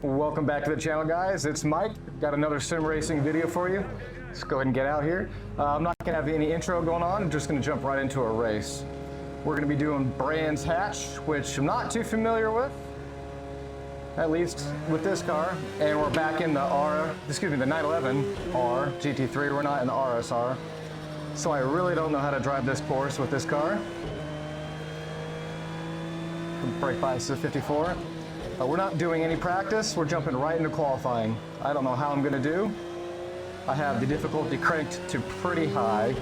Welcome back to the channel, guys. It's Mike. Got another sim racing video for you. Let's go ahead and get out here. I'm not going to have any intro going on. I'm just going to jump right into a race. We're going to be doing Brands Hatch, which I'm not too familiar with, at least with this car. And we're back in the the 911 R GT3. We're not in the RSR. So I really don't know how to drive this Porsche with this car. Brake bias is 54. We're not doing any practice. We're jumping right into qualifying. I don't know how I'm going to do. I have the difficulty cranked to pretty high.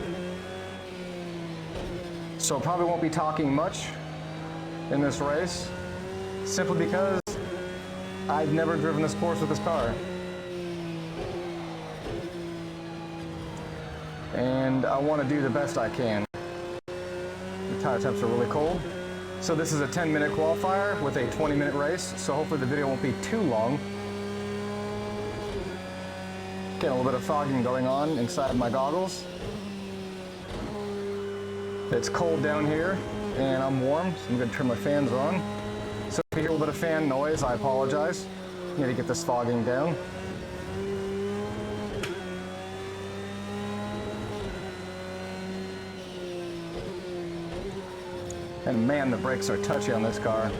So probably won't be talking much in this race, simply because I've never driven this Porsche with this car. And I want to do the best I can. The tire temps are really cold. So this is a 10-minute qualifier with a 20-minute race, so hopefully the video won't be too long. Getting a little bit of fogging going on inside my goggles. It's cold down here, and I'm warm, so I'm going to turn my fans on. So if you hear a little bit of fan noise, I apologize. Need to get this fogging down. And man, the brakes are touchy on this car.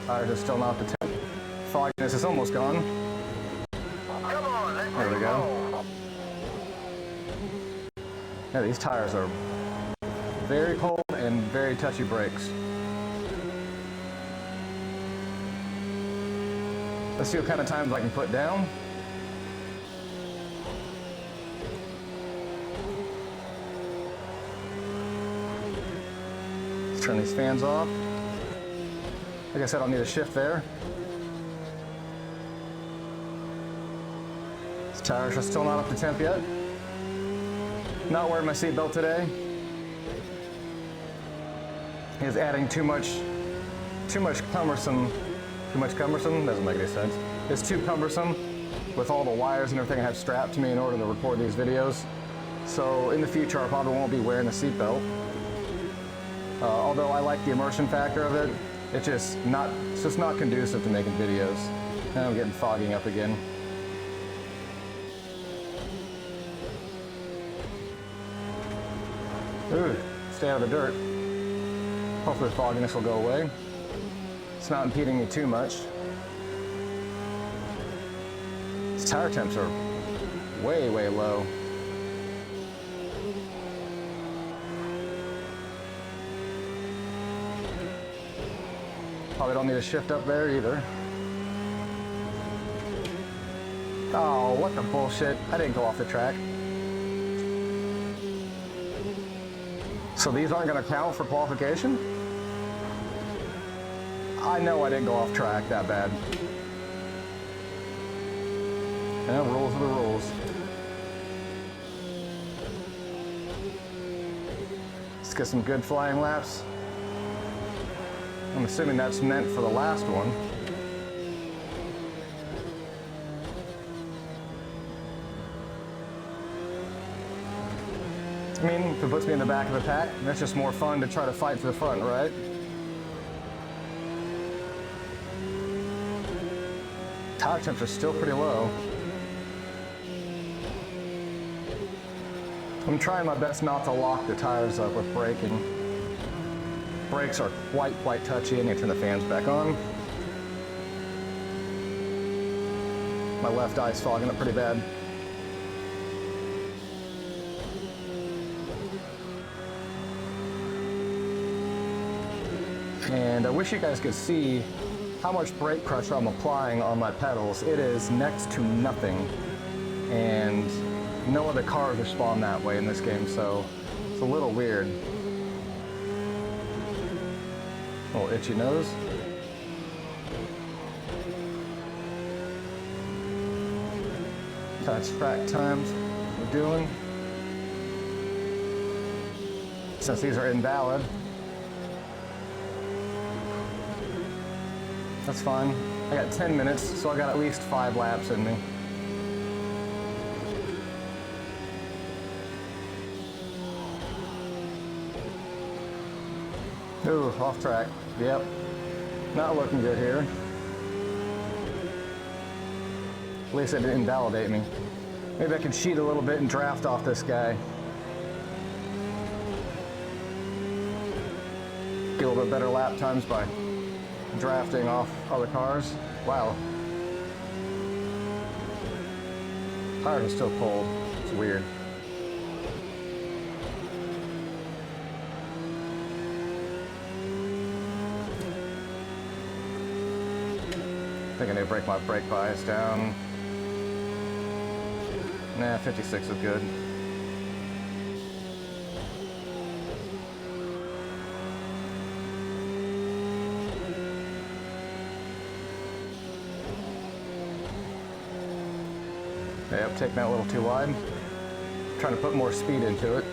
Tires are still not the temp. Fogginess is almost gone. There we go. Yeah, these tires are very cold and very touchy brakes. Let's see what kind of times I can put down. Turn these fans off. Like I said, I'll need a shift there. These tires are still not up to temp yet. Not wearing my seatbelt today. Is adding too much cumbersome. Too much cumbersome? Doesn't make any sense. It's too cumbersome with all the wires and everything I have strapped to me in order to record these videos. So in the future, I probably won't be wearing a seatbelt. Although I like the immersion factor of it, it's just not conducive to making videos. Now I'm getting fogging up again. Ooh, stay out of the dirt. Hopefully the fogginess will go away. It's not impeding me too much. These tire temps are way, way low. Probably don't need a shift up there either. Oh, what the bullshit. I didn't go off the track. So these aren't going to count for qualification? I know I didn't go off track that bad. Yeah, rules are the rules. Let's get some good flying laps. I'm assuming that's meant for the last one. I mean, if it puts me in the back of the pack, that's just more fun to try to fight for the front, right? Tire temps are still pretty low. I'm trying my best not to lock the tires up with braking. Brakes are quite touchy. I need to turn the fans back on. My left eye's fogging up pretty bad. And I wish you guys could see how much brake pressure I'm applying on my pedals. It is next to nothing. And no other cars respond that way in this game, so it's a little weird. Little itchy nose. Kind of track times we're doing. Since these are invalid, that's fine. I got 10 minutes, so I got at least 5 laps in me. Ooh, off track. Yep. Not looking good here. At least it didn't invalidate me. Maybe I can cheat a little bit and draft off this guy. Get a little bit better lap times by drafting off other cars. Wow. Tires are still cold. It's weird. I think I need to break my brake bias down. Nah, 56 is good. Yep, taking that a little too wide. Trying to put more speed into it.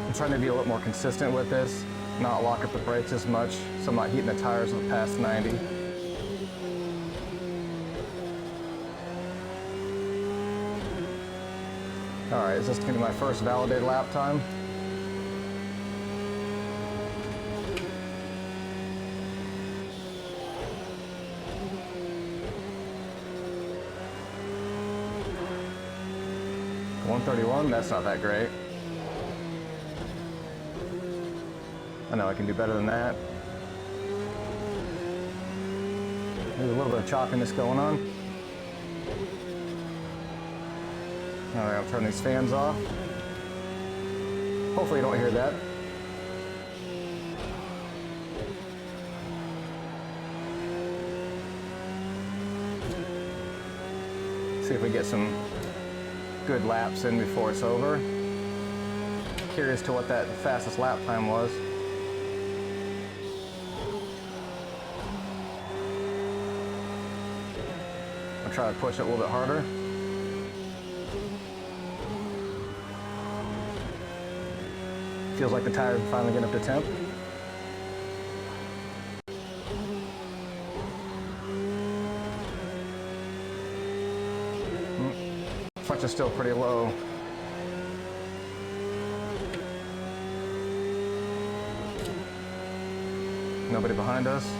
I'm trying to be a little more consistent with this, not lock up the brakes as much, so I'm not heating the tires with past 90. Alright, is this going to be my first validated lap time? .131, that's not that great. I know I can do better than that. There's a little bit of choppiness going on. Alright, I'll turn these fans off. Hopefully you don't hear that. See if we get some good laps in before it's over. Curious to what that fastest lap time was. I'll try to push it a little bit harder. Feels like the tires are finally getting up to temp. Clutch is still pretty low. Nobody behind us.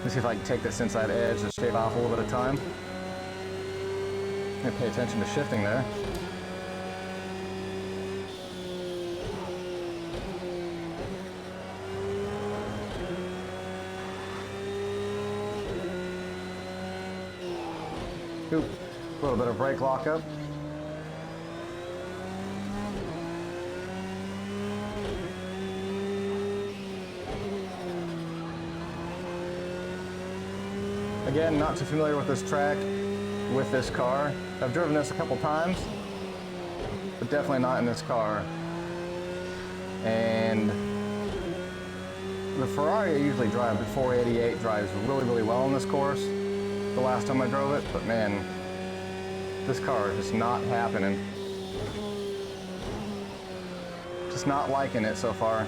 Let's see if I can take this inside edge and shave off a little bit of time. And pay attention to shifting there. Oop, a little bit of brake lockup. Again, not too familiar with this track, with this car. I've driven this a couple times, but definitely not in this car. And the Ferrari I usually drive, the 488, drives really, really well on this course. The last time I drove it, but man, this car is just not happening. Just not liking it so far.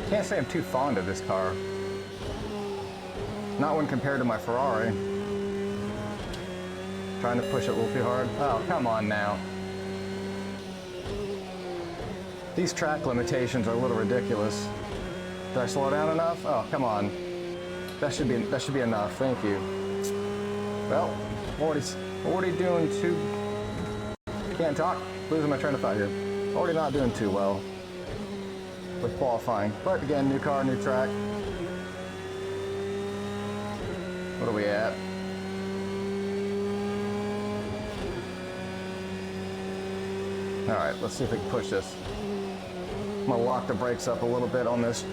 Can't say I'm too fond of this car. Not when compared to my Ferrari. Trying to push it a little too hard. Oh, come on now. These track limitations are a little ridiculous. Did I slow down enough? Oh, come on. That should be enough. Thank you. Well, already doing too. Can't talk. Losing my train of thought here. Already not doing too well with qualifying. But again, new car, new track. What are we at? All right, let's see if we can push this. I'm gonna lock the brakes up a little bit on this.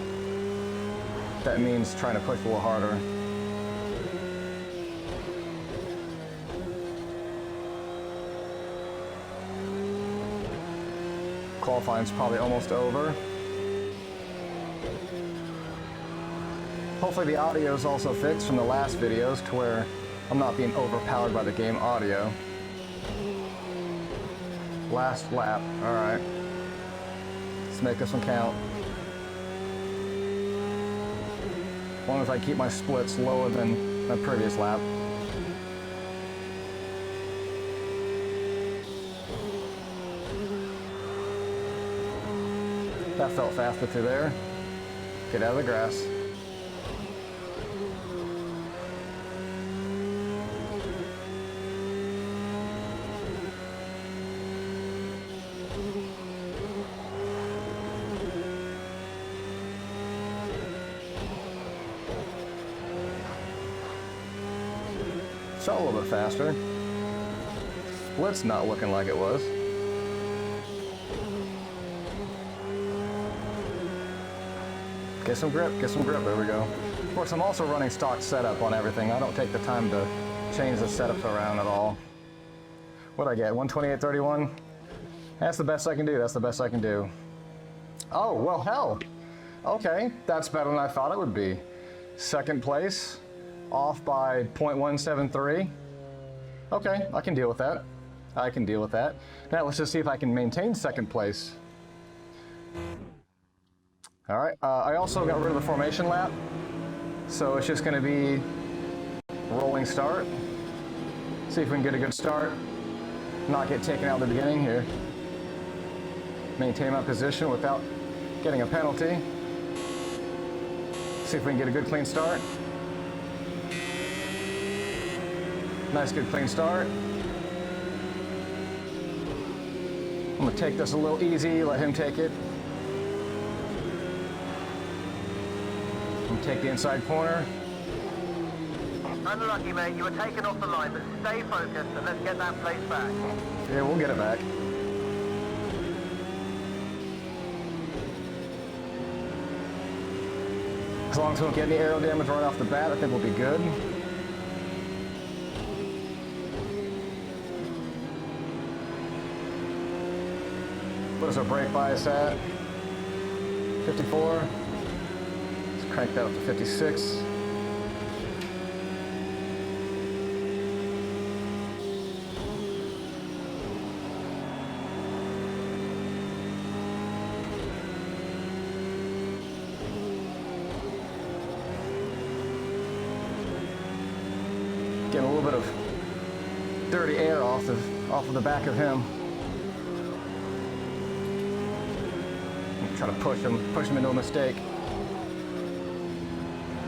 That means trying to push a little harder. Qualifying's probably almost over. Hopefully the audio is also fixed from the last videos to where I'm not being overpowered by the game audio. Last lap, all right. Let's make this one count. as long as I keep my splits lower than my previous lap. That felt faster through there. Get out of the grass. Felt a little bit faster. Split's not looking like it was. Get some grip, there we go. Of course, I'm also running stock setup on everything. I don't take the time to change the setup around at all. What'd I get, 128.31? That's the best I can do, that's the best I can do. Oh, well, hell. Okay, that's better than I thought it would be. Second place, off by 0.173. Okay, I can deal with that. I can deal with that. Now let's just see if I can maintain second place. All right, I also got rid of the formation lap, so it's just gonna be rolling start. See if we can get a good start, not get taken out at the beginning here. Maintain my position without getting a penalty. See if we can get a good clean start. Nice good clean start. I'm gonna take this a little easy, let him take it. Take the inside corner. Unlucky, mate. You were taken off the line, but stay focused and let's get that place back. Yeah, we'll get it back. As long as we don't get any aero damage right off the bat, I think we'll be good. What is our brake bias at? 54. Crank that up to 56. Getting a little bit of dirty air off of the back of him. I'm trying to push him into a mistake.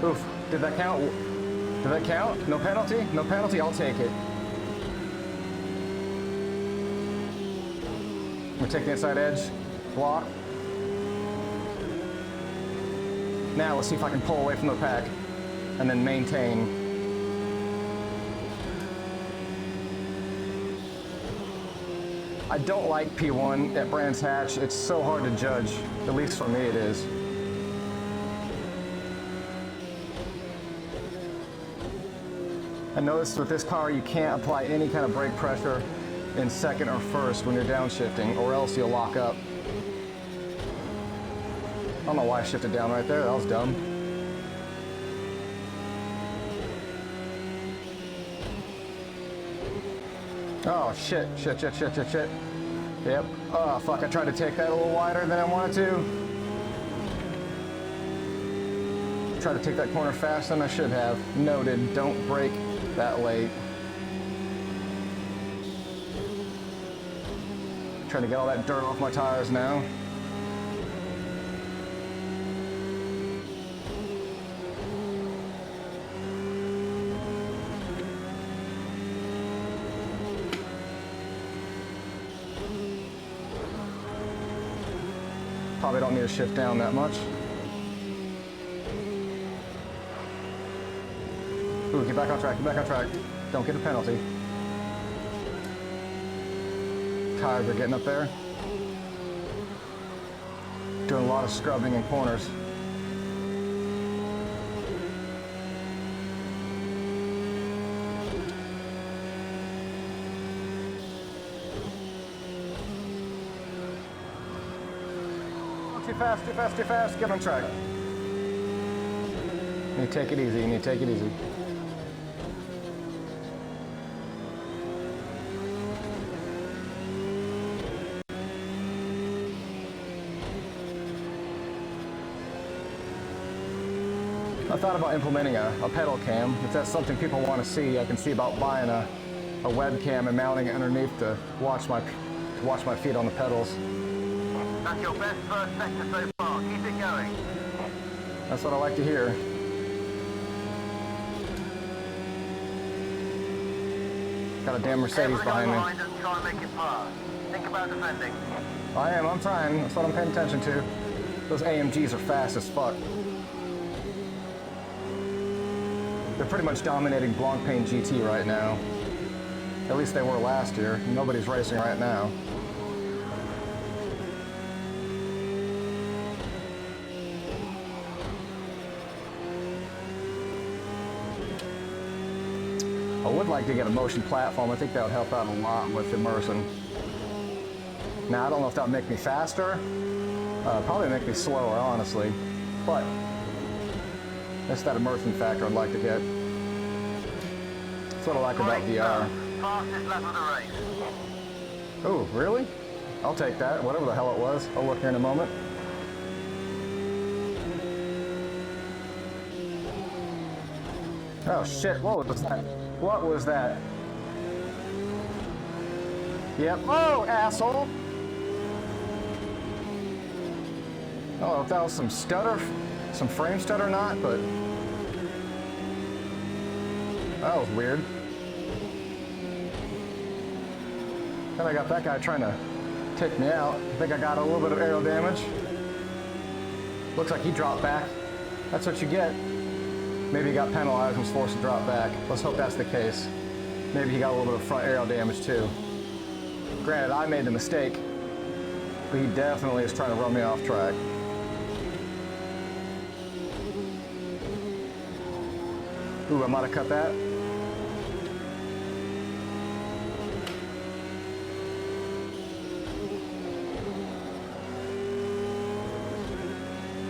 Oof, did that count? Did that count? No penalty? No penalty, I'll take it. I'm gonna take the inside edge, block. Now let's see if I can pull away from the pack and then maintain. I don't like P1 at Brands Hatch. It's so hard to judge, at least for me it is. I noticed with this car you can't apply any kind of brake pressure in second or first when you're downshifting, or else you'll lock up. I don't know why I shifted down right there, that was dumb. Oh shit. Yep, oh fuck, I tried to take that a little wider than I wanted to. Tried to take that corner faster than I should have. Noted, don't brake that late. Trying to get all that dirt off my tires now. Probably don't need to shift down that much. Ooh, get back on track, get back on track. Don't get a penalty. Tires are getting up there. Doing a lot of scrubbing in corners. Too fast, get on track. You need to take it easy, you need to take it easy. I thought about implementing a pedal cam. If that's something people want to see, I can see about buying a webcam and mounting it underneath to watch my feet on the pedals. That's your best first sector so far. Keep it going. That's what I like to hear. Got a damn Mercedes behind me. And try and make it pass. Think about defending. I'm trying. That's what I'm paying attention to. Those AMGs are fast as fuck. They're pretty much dominating Blancpain GT right now. At least they were last year. Nobody's racing right now. I would like to get a motion platform. I think that would help out a lot with immersion. Now, I don't know if that would make me faster. Probably make me slower, honestly. But that's that immersion factor I'd like to get. That's what I like about VR. Fastest lap of the race. Oh, really? I'll take that, whatever the hell it was. I'll look here in a moment. Oh shit, what was that? What was that? Yep. Oh, asshole! I don't know if that was some stutter, some frame stutter or not, but that was weird. Then I got that guy trying to take me out. I think I got a little bit of aero damage. Looks like he dropped back. That's what you get. Maybe he got penalized and was forced to drop back. Let's hope that's the case. Maybe he got a little bit of front aero damage too. Granted, I made the mistake, but he definitely is trying to run me off track. Ooh, I might have cut that.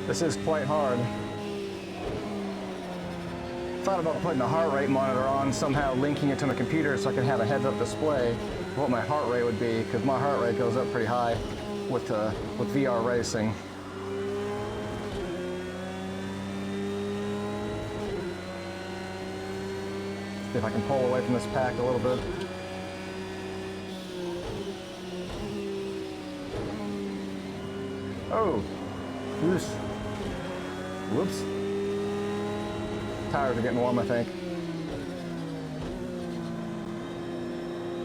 This is quite hard. Thought about putting a heart rate monitor on, somehow linking it to my computer so I can have a heads-up display of what my heart rate would be, because my heart rate goes up pretty high with VR racing. See if I can pull away from this pack a little bit. Oh, oops. Whoops. Tires are getting warm, I think.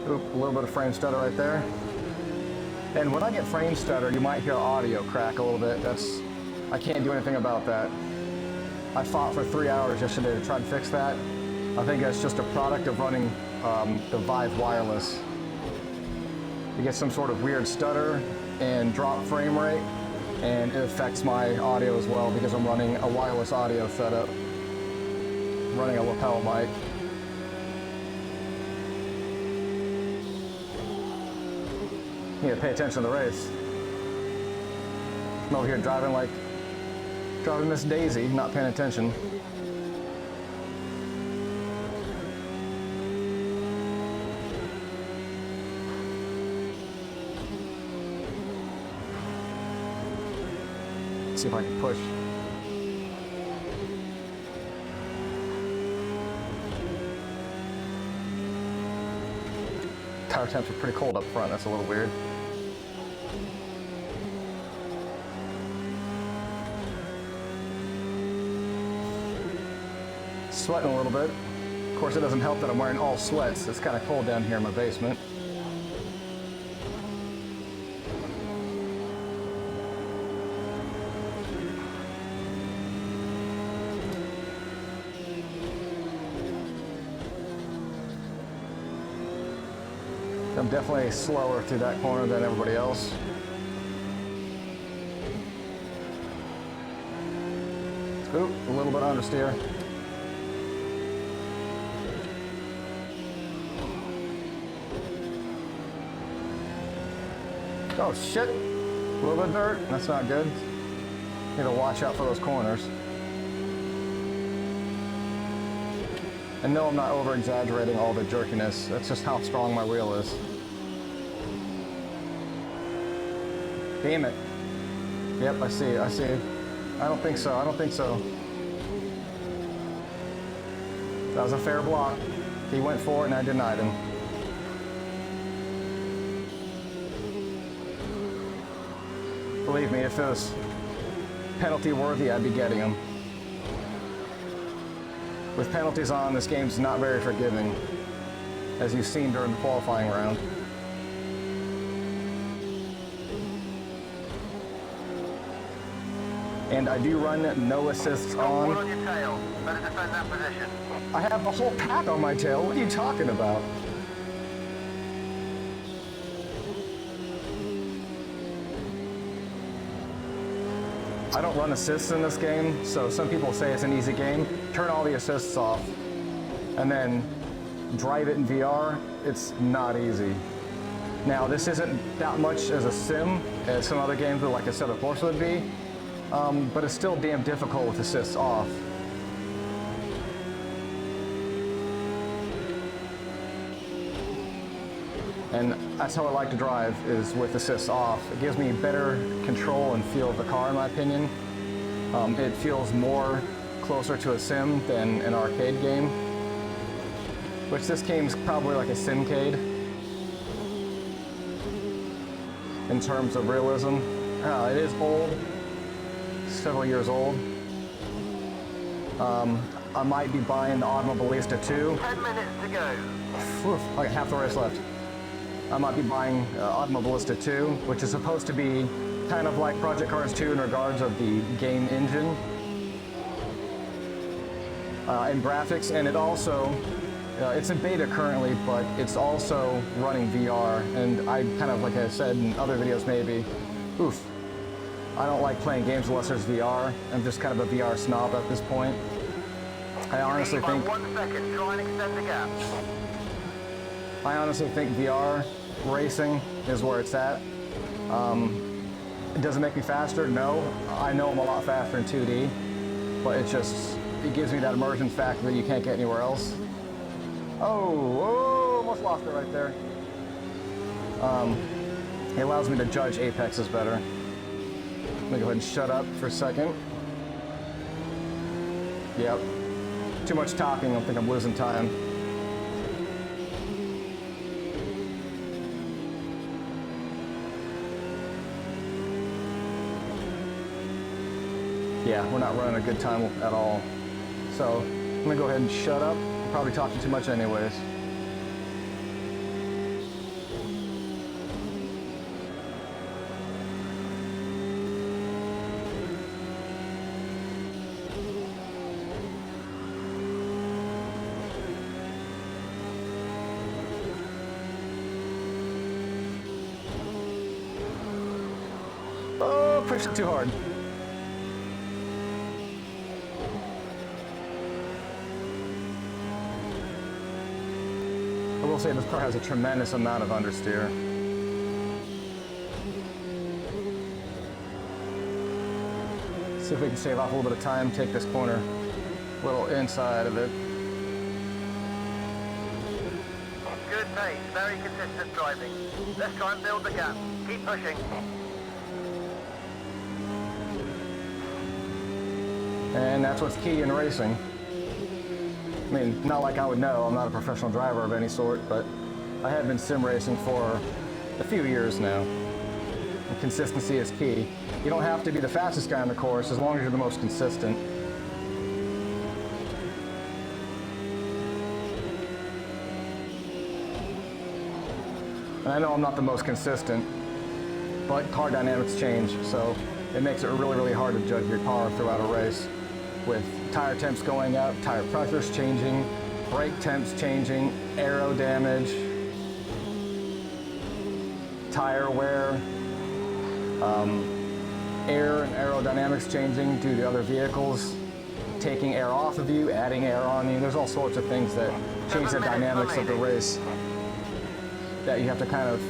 Oop, a little bit of frame stutter right there. And when I get frame stutter, you might hear audio crack a little bit. I can't do anything about that. I fought for 3 hours yesterday to try and fix that. I think that's just a product of running the Vive wireless. You get some sort of weird stutter and drop frame rate, and it affects my audio as well because I'm running a wireless audio setup. I'm running a lapel mic. You need to pay attention to the race. I'm over here driving Miss Daisy, not paying attention. Let's see if I can push. Tire temps are pretty cold up front, that's a little weird. Sweating a little bit. Of course, it doesn't help that I'm wearing all sweats. It's kind of cold down here in my basement. I'm definitely slower through that corner than everybody else. Oop, a little bit understeer. Oh shit, a little bit of dirt, that's not good. Need to watch out for those corners. And no, I'm not over-exaggerating all the jerkiness. That's just how strong my wheel is. Damn it. Yep, I see it. I don't think so. That was a fair block. He went for it and I denied him. Believe me, if it was penalty worthy, I'd be getting him. With penalties on, this game's not very forgiving, as you've seen during the qualifying round. And I do run no assists on. Wood on your tail. Better defend that position. I have the whole pack on my tail. What are you talking about? I don't run assists in this game, so some people say it's an easy game. Turn all the assists off and then drive it in VR. It's not easy. Now, this isn't that much as a sim as some other games, like I said, of course would be, but it's still damn difficult with assists off. And that's how I like to drive, is with assists off. It gives me better control and feel of the car, in my opinion. It feels more closer to a sim than an arcade game, which this game's probably like a simcade in terms of realism. It is old, several years old. I might be buying the Automobilista 2. 10 minutes to go. Whew, okay, half the race left. I might be buying Automobilista 2, which is supposed to be kind of like Project Cars 2 in regards of the game engine and graphics, and it also, it's in beta currently, but it's also running VR, and I kind of, like I said in other videos maybe, I don't like playing games unless there's VR. I'm just kind of a VR snob at this point. I honestly think... 1 second, try and extend the gap. I honestly think VR racing is where it's at. It doesn't make me faster, no. I know I'm a lot faster in 2D, but it gives me that immersion factor that you can't get anywhere else. Oh, almost lost it right there. It allows me to judge apexes better. Let me go ahead and shut up for a second. Yep. Too much talking, I think I'm losing time. Yeah, we're not running a good time at all. So I'm gonna go ahead and shut up. I'm probably talking too much anyways. Oh, pushed it too hard. I will say this car has a tremendous amount of understeer. See if we can save off a little bit of time, take this corner a little inside of it. Good pace, very consistent driving. Let's try and build the gap. Keep pushing. And that's what's key in racing. I mean, not like I would know, I'm not a professional driver of any sort, but I have been sim racing for a few years now. And consistency is key. You don't have to be the fastest guy on the course as long as you're the most consistent. And I know I'm not the most consistent, but car dynamics change, so it makes it really, really hard to judge your car throughout a race. With tire temps going up, tire pressures changing, brake temps changing, aero damage, tire wear, air and aerodynamics changing due to other vehicles, taking air off of you, adding air on you. There's all sorts of things that change the dynamics of the race that you have to kind of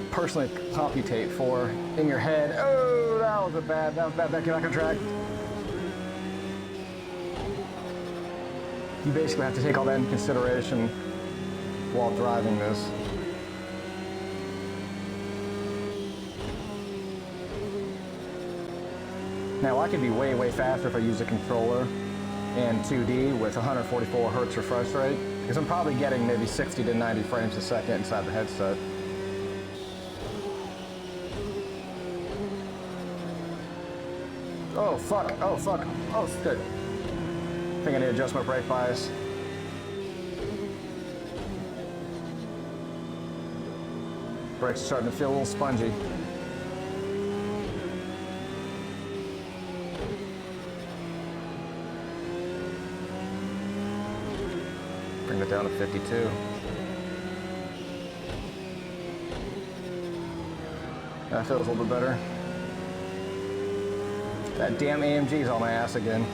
personally computate for in your head. Oh, that was bad, get back on track. You basically have to take all that into consideration while driving this. Now I could be way, way faster if I use a controller, in 2D with 144 hertz refresh rate, because I'm probably getting maybe 60 to 90 frames a second inside the headset. Oh fuck, oh fuck, oh shit. I think I need to adjust my brake bias. Brakes are starting to feel a little spongy. Bring it down to 52. That feels a little bit better. That damn AMG's on my ass again.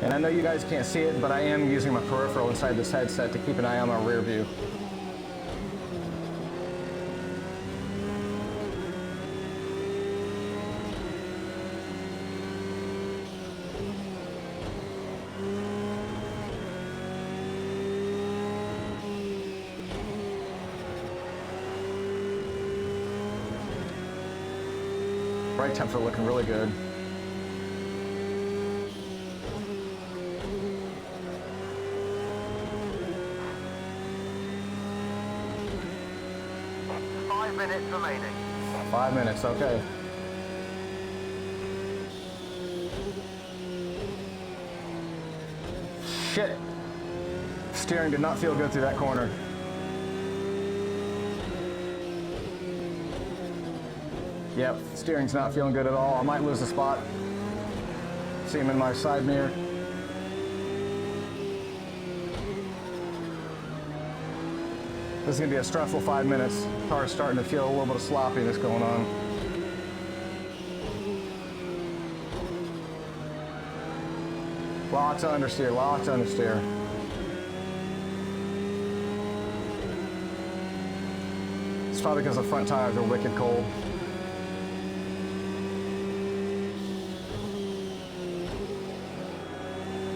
And I know you guys can't see it, but I am using my peripheral inside this headset to keep an eye on my rear view. Brake temps are looking really good. Minutes remaining. 5 minutes, okay. Shit. Steering did not feel good through that corner. Yep, steering's not feeling good at all. I might lose the spot. See him in my side mirror. This is gonna be a stressful 5 minutes. Car's starting to feel a little bit of sloppiness going on. Lots of understeer, lots of understeer. It's probably because the front tires are wicked cold.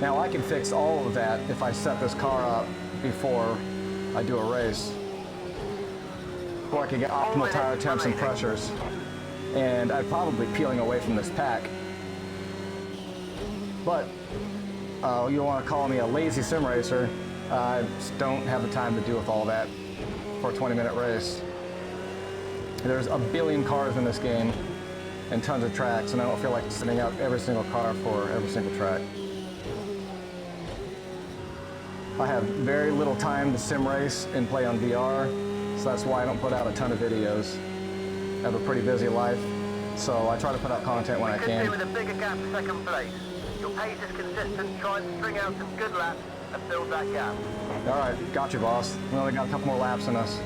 Now I can fix all of that if I set this car up before I do a race. Or I can get optimal tire temps and pressures. And I'd probably be peeling away from this pack. But you want to call me a lazy sim racer, I just don't have the time to do with all that for a 20-minute race. There's a billion cars in this game and tons of tracks, and I don't feel like setting up every single car for every single track. I have very little time to sim race and play on VR, so that's why I don't put out a ton of videos. I have a pretty busy life, so I try to put out content when I can. With a bigger gap to second place. Your pace is consistent, try and string out some good laps and build that gap. All right, got you, boss. We only got a couple more laps in us.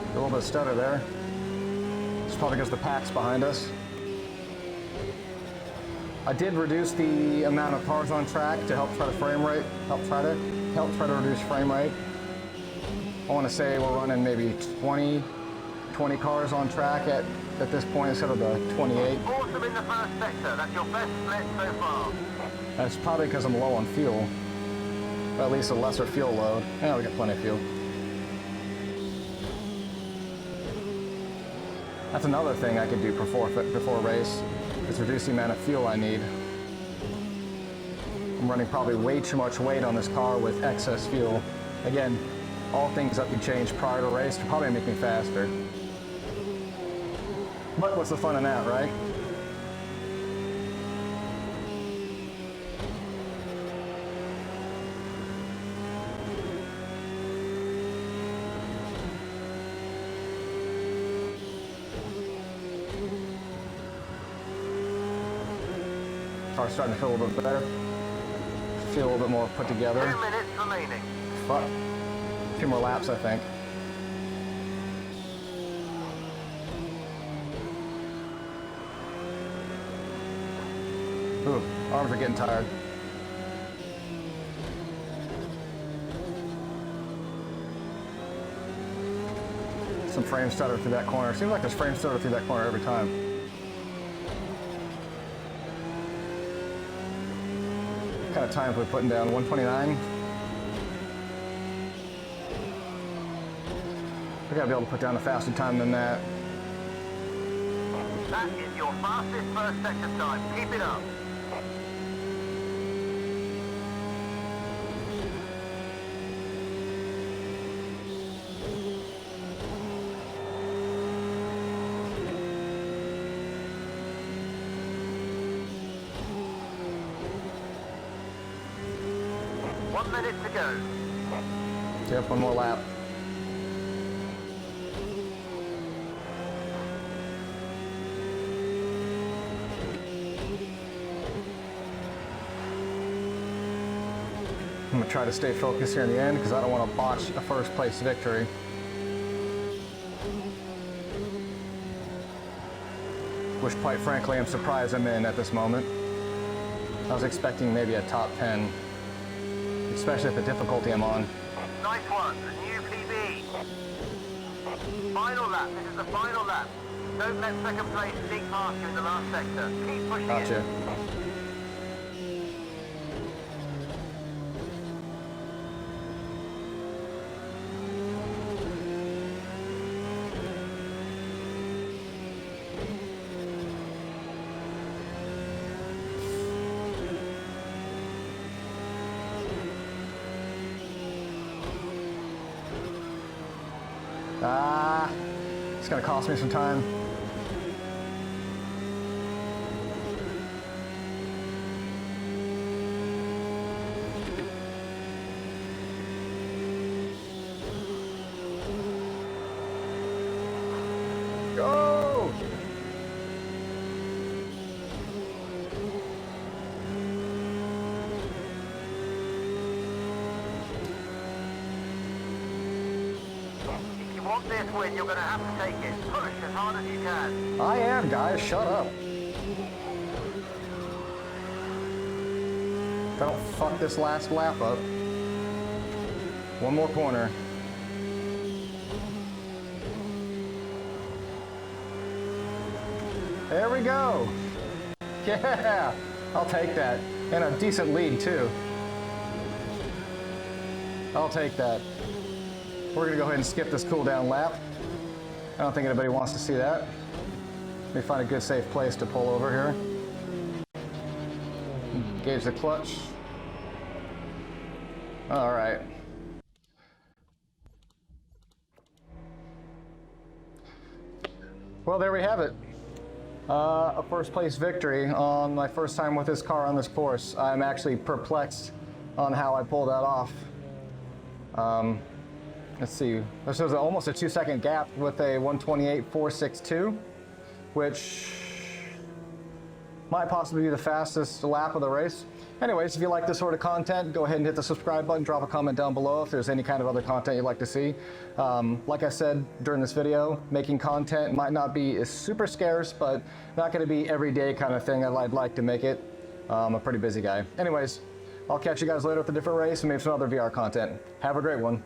A little bit of stutter there. It's probably because the pack's behind us. I did reduce the amount of cars on track to help try to reduce frame rate. I want to say we're running maybe 20 cars on track at this point instead of the 28. Awesome in the first sector. That's your best split so far. That's probably because I'm low on fuel. Or at least a lesser fuel load. Yeah, we got plenty of fuel. That's another thing I could do before a race, is reduce the amount of fuel I need. I'm running probably way too much weight on this car with excess fuel. Again, all things that can change prior to race to probably make me faster. But what's the fun in that, right? Car's starting to feel a little bit better. Feel a little bit more put together. 2 minutes remaining. Fuck. A few more laps, I think. Ooh, arms are getting tired. Some frame stutter through that corner. Seems like there's frame stutter through that corner every time. kind of time we're putting down? 129? We gotta be able to put down a faster time than that. That is your fastest first second time. Keep it up. One minute to go. Yep, one more lap. I'm gonna try to stay focused here in the end because I don't want to botch a first place victory. Which, quite frankly, I'm surprised I'm in at this moment. I was expecting maybe a top 10, especially at the difficulty I'm on. Nice one, the new PB. Final lap, this is the final lap. Don't let second place sneak past you in the last sector. Keep pushing Gotcha. it. It's gonna cost me some time. Go! If you want this win, you're going to have to take it. Push as hard as you can. I am, guys. Shut up. Don't fuck this last lap up. One more corner. There we go. Yeah, I'll take that. And a decent lead, too. I'll take that. We're gonna go ahead and skip this cool down lap. I don't think anybody wants to see that. Let me find a good safe place to pull over here. Engage the clutch. All right. Well, there we have it. A first place victory on my first time with this car on this course. I'm actually perplexed on how I pulled that off. Let's see, this was almost a 2-second gap with a 128.462, which might possibly be the fastest lap of the race. Anyways, if you like this sort of content, go ahead and hit the subscribe button, drop a comment down below if there's any kind of other content you'd like to see. Like I said during this video, making content might not be super scarce, but not gonna be everyday kind of thing. I'd like to make it. I'm a pretty busy guy. Anyways, I'll catch you guys later with a different race and maybe some other VR content. Have a great one.